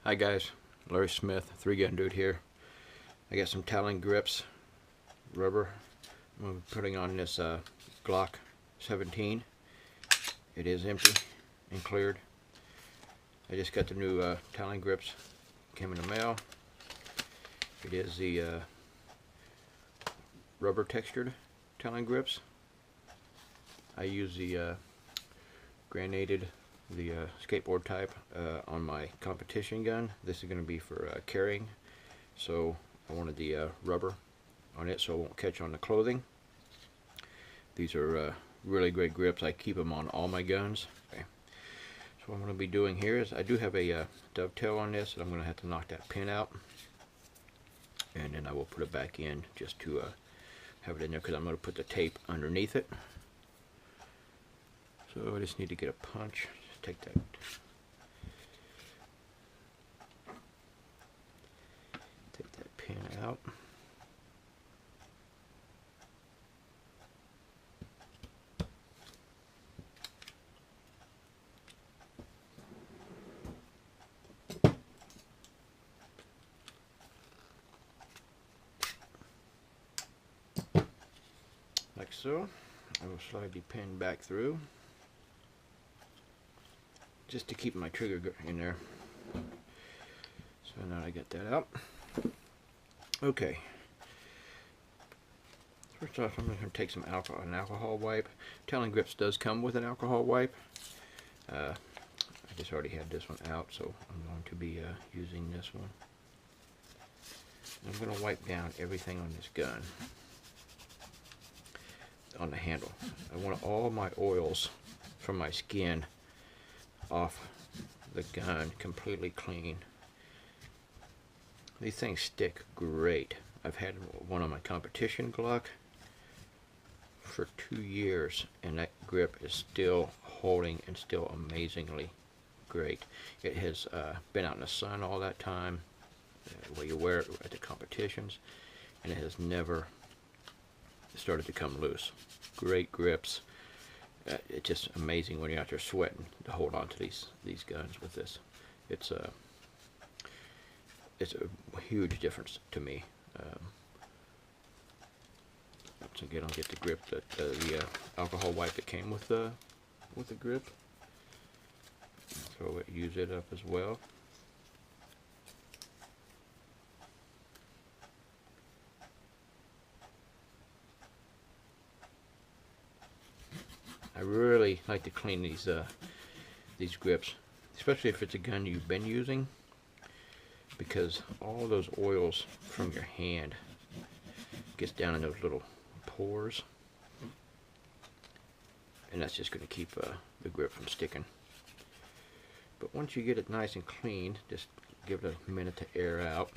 Hi guys, Larry Smith, 3gundude here. I got some Talon Grips rubber. I'm putting on this Glock 17. It is empty and cleared. I just got the new Talon Grips. Came in the mail. It is the rubber textured Talon Grips. I use the grenaded, the skateboard type on my competition gun. This is going to be for carrying, so I wanted the rubber on it so it won't catch on the clothing. These are really great grips. I keep them on all my guns. Okay. So what I'm going to be doing here is I do have a dovetail on this, and I'm going to have to knock that pin out, and then I will put it back in just to have it in there, because I'm going to put the tape underneath it. So I just need to get a punch. Take that. Take that pin out. Like so. I will slide the pin back through, just to keep my trigger in there. So now I get that out. Okay. First off, I'm going to take an alcohol wipe. Talon Grips does come with an alcohol wipe. I just already had this one out, so I'm going to be using this one. I'm going to wipe down everything on this gun, on the handle. I want all my oils from my skin off the gun completely clean. These things stick great. I've had one on my competition Glock for 2 years, and that grip is still holding and still amazingly great. It has been out in the sun all that time, where you wear it at the competitions, and it has never started to come loose. Great grips. It's just amazing when you're out there sweating to hold on to these guns with this. It's a huge difference to me. Once again, I'll get the grip, that the alcohol wipe that came with the grip. So use it up as well. I really like to clean these grips, especially if it's a gun you've been using, because all those oils from your hand gets down in those little pores, and that's just going to keep the grip from sticking. But once you get it nice and clean, just give it a minute to air out.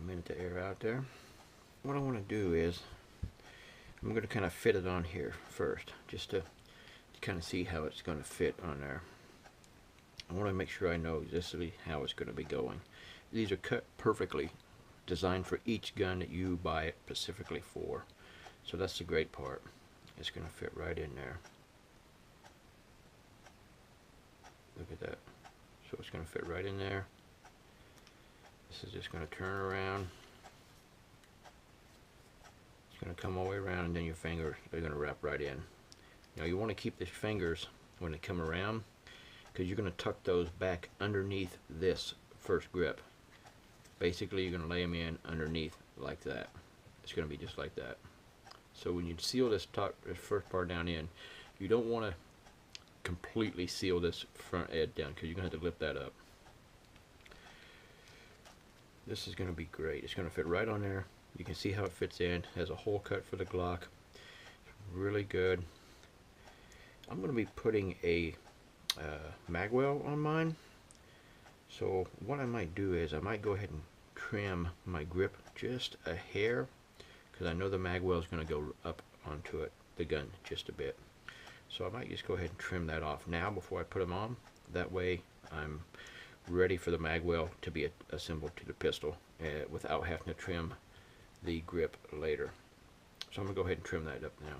Minute to air out there. What I want to do is I'm going to kind of fit it on here first, just to kind of see how it's going to fit on there. I want to make sure I know exactly how it's going to be going. These are cut perfectly, designed for each gun that you buy it specifically for. So that's the great part. It's going to fit right in there. Look at that. So it's going to fit right in there. This is just going to turn around. It's going to come all the way around, and then your fingers are going to wrap right in. Now you want to keep the fingers when they come around, because you're going to tuck those back underneath this first grip. Basically, you're going to lay them in underneath like that. It's going to be just like that. So when you seal this first part down in, you don't want to completely seal this front edge down, because you're going to have to lift that up. This is going to be great. It's going to fit right on there. You can see how it fits in. It has a hole cut for the Glock. It's really good. I'm going to be putting a magwell on mine. So what I might do is I might go ahead and trim my grip just a hair, because I know the magwell is going to go up onto it, the gun, just a bit. So I might just go ahead and trim that off now before I put them on. That way I'm ready for the magwell to be assembled to the pistol without having to trim the grip later. So I'm going to go ahead and trim that up now.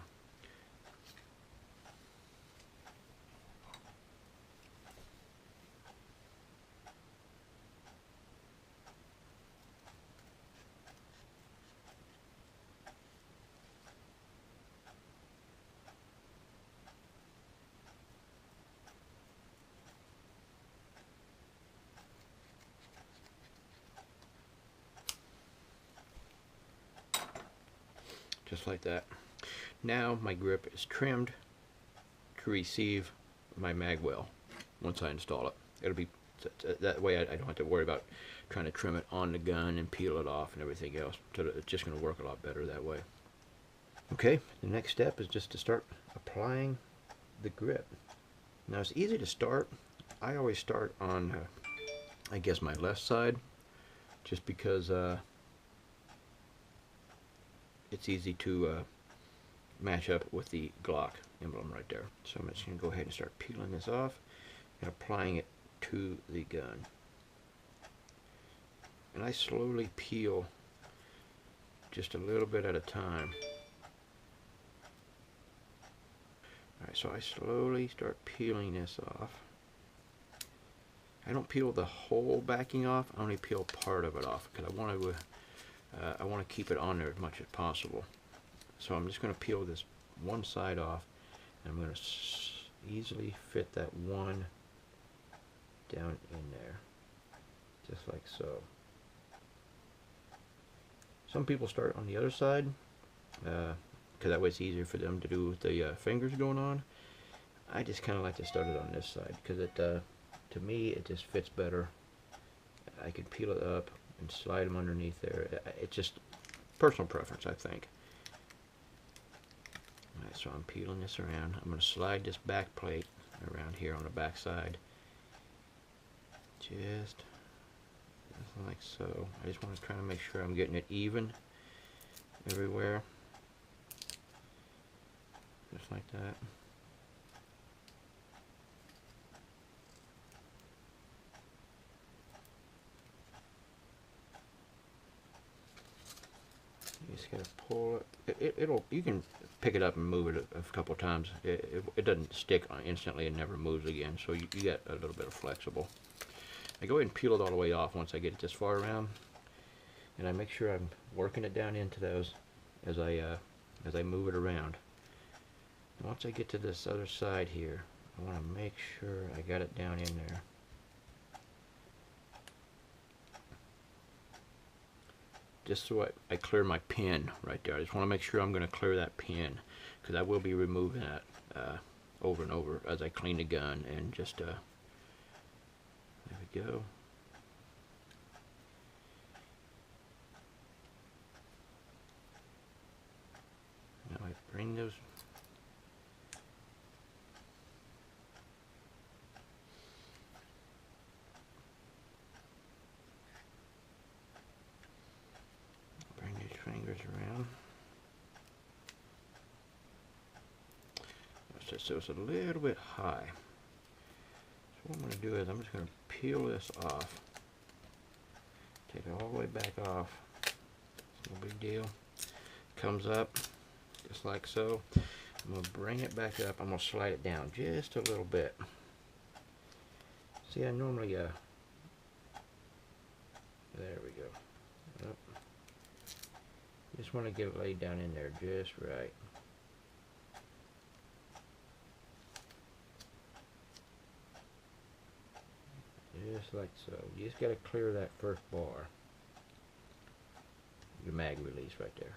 Just like that. Now my grip is trimmed to receive my mag well once I install it. It'll be that way I don't have to worry about trying to trim it on the gun and peel it off and everything else. So it's just going to work a lot better that way. Okay, the next step is just to start applying the grip. Now it's easy to start. I always start on I guess my left side, just because it's easy to match up with the Glock emblem right there. So I'm just going to go ahead and start peeling this off and applying it to the gun. And I slowly peel just a little bit at a time. Alright, so I slowly start peeling this off. I don't peel the whole backing off, I only peel part of it off because I want to keep it on there as much as possible. So I'm just going to peel this one side off, and I'm going to easily fit that one down in there, just like so. Some people start on the other side, because that way it's easier for them to do with the fingers going on. I just kind of like to start it on this side, because it, to me, it just fits better. I can peel it up and slide them underneath there. It's just personal preference, I think. Alright, so I'm peeling this around. I'm going to slide this back plate around here on the back side. Just like so. I just want to try to make sure I'm getting it even everywhere. Just like that. You just gotta pull it. It'll. You can pick it up and move it a couple times. It doesn't stick instantly and never moves again. So you get a little bit of flexible. I go ahead and peel it all the way off once I get it this far around, and I make sure I'm working it down into those as I move it around. And once I get to this other side here, I want to make sure I got it down in there. Just so I clear my pin right there. I just want to make sure I'm going to clear that pin, because I will be removing that over and over as I clean the gun. And just there we go. Now I bring those. Fingers around. So it's a little bit high. So what I'm going to do is I'm just going to peel this off. Take it all the way back off. It's no big deal. Comes up just like so. I'm going to bring it back up. I'm going to slide it down just a little bit. See, I normally there we go. Yep. Just want to get it laid down in there just right. Just like so. You just got to clear that first bar. Your mag release right there.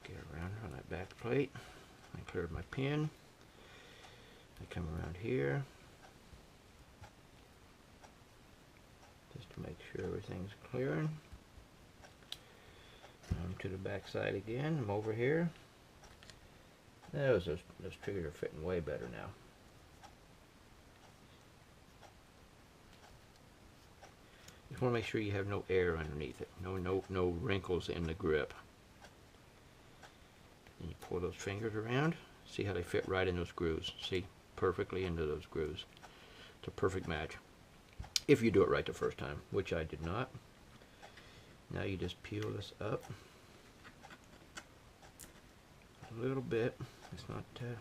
Get around on that back plate. I cleared my pin. I come around here. To make sure everything's clearing. To the back side again. I'm over here. Those triggers are fitting way better now. Just want to make sure you have no air underneath it. No wrinkles in the grip. And you pull those fingers around. See how they fit right in those grooves. See, perfectly into those grooves. It's a perfect match. If you do it right the first time, which I did not. Now you just peel this up a little bit. It's not, there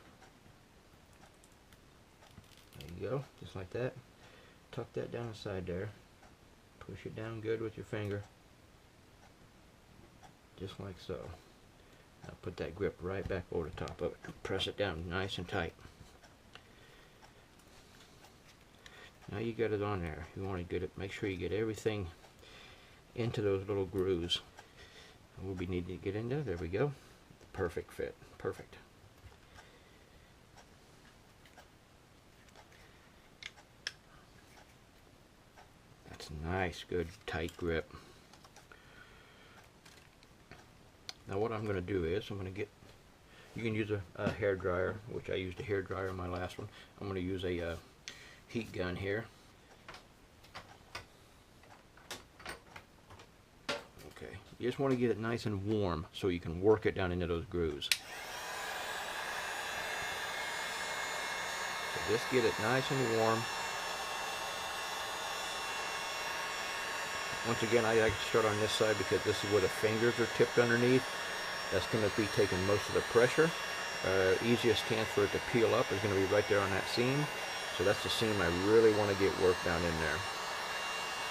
you go, just like that. Tuck that down inside there. Push it down good with your finger. Just like so. Now put that grip right back over the top of it and press it down nice and tight. Now you got it on there. You want to get it, make sure you get everything into those little grooves. We'll be needing to get in there. There we go. Perfect fit. Perfect. That's nice, good, tight grip. Now what I'm going to do is I'm going to get, you can use a hair dryer, which I used a hair dryer in my last one. I'm going to use a heat gun here. Okay, you just want to get it nice and warm so you can work it down into those grooves. So just get it nice and warm. Once again, I like to start on this side because this is where the fingers are tipped underneath. That's going to be taking most of the pressure. Easiest chance for it to peel up is going to be right there on that seam. So that's the seam I really want to get work down in there.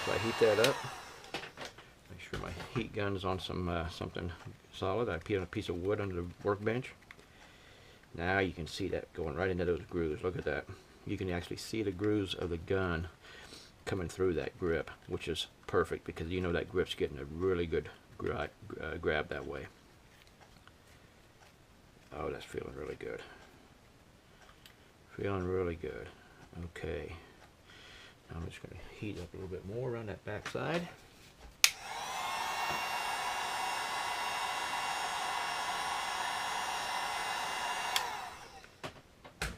So I heat that up. Make sure my heat gun is on some something solid. I put a piece of wood under the workbench. Now you can see that going right into those grooves. Look at that. You can actually see the grooves of the gun coming through that grip, which is perfect because you know that grip's getting a really good grab that way. Oh, that's feeling really good. Feeling really good. Okay. Now I'm just going to heat up a little bit more around that back side.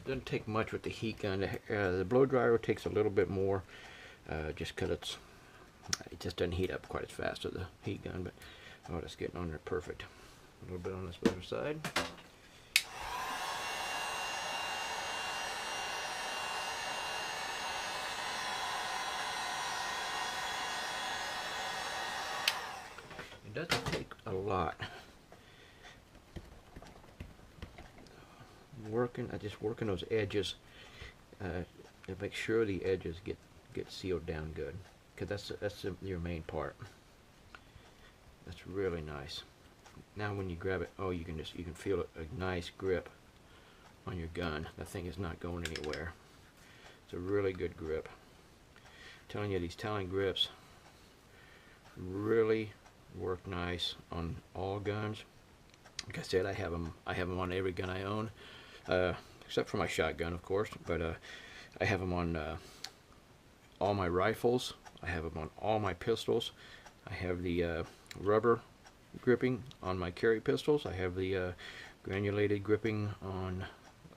Doesn't take much with the heat gun. The blow dryer takes a little bit more, just because it just doesn't heat up quite as fast as the heat gun. But oh, that's getting on there perfect. A little bit on this other side. It doesn't take a lot. I just working those edges to make sure the edges get sealed down good, because that's your main part. That's really nice. Now when you grab it, oh, you can feel a nice grip on your gun. That thing is not going anywhere. It's a really good grip. I'm telling you, these Talon grips really work nice on all guns. Like I said, I have them on every gun I own. Except for my shotgun, of course, but I have them on all my rifles. I have them on all my pistols. I have the rubber gripping on my carry pistols. I have the granulated gripping on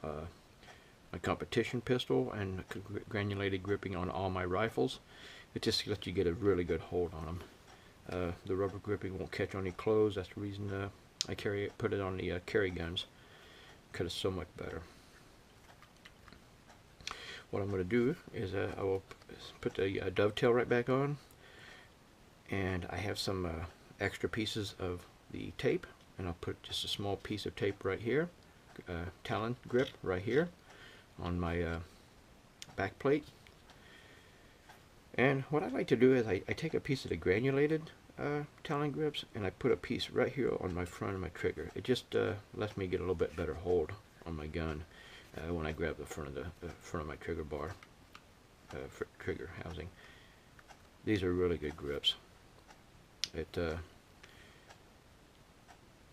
my competition pistol, and granulated gripping on all my rifles. It just lets you get a really good hold on them. The rubber gripping won't catch on any clothes. That's the reason I put it on the carry guns, because it's so much better. What I'm going to do is I will put the dovetail right back on, and I have some extra pieces of the tape, and I'll put just a small piece of tape right here, Talon grip right here on my back plate. And what I like to do is I take a piece of the granulated Talon grips, and I put a piece right here on my front of my trigger. It just lets me get a little bit better hold on my gun when I grab the front of my trigger bar, trigger housing. These are really good grips.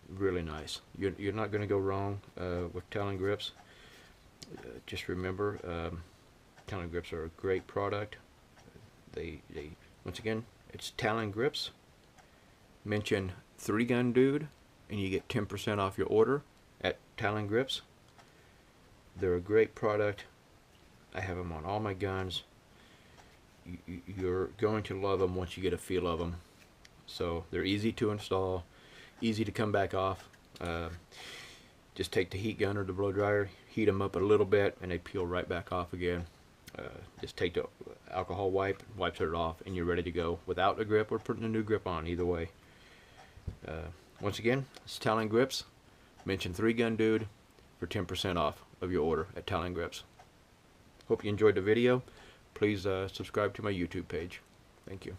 Really nice. You're not going to go wrong with Talon grips. Just remember, Talon grips are a great product. They once again, it's Talon Grips. Mention 3gundude and you get 10% off your order at Talon Grips. They're a great product. I have them on all my guns. You're going to love them once you get a feel of them. So they're easy to install, easy to come back off. Just take the heat gun or the blow dryer, heat them up a little bit, and they peel right back off again. Just take the alcohol wipe, wipes it off, and you're ready to go without a grip or putting a new grip on, either way. Once again, it's Talon Grips. Mention 3gundude for 10% off of your order at Talon Grips. Hope you enjoyed the video. Please subscribe to my YouTube page. Thank you.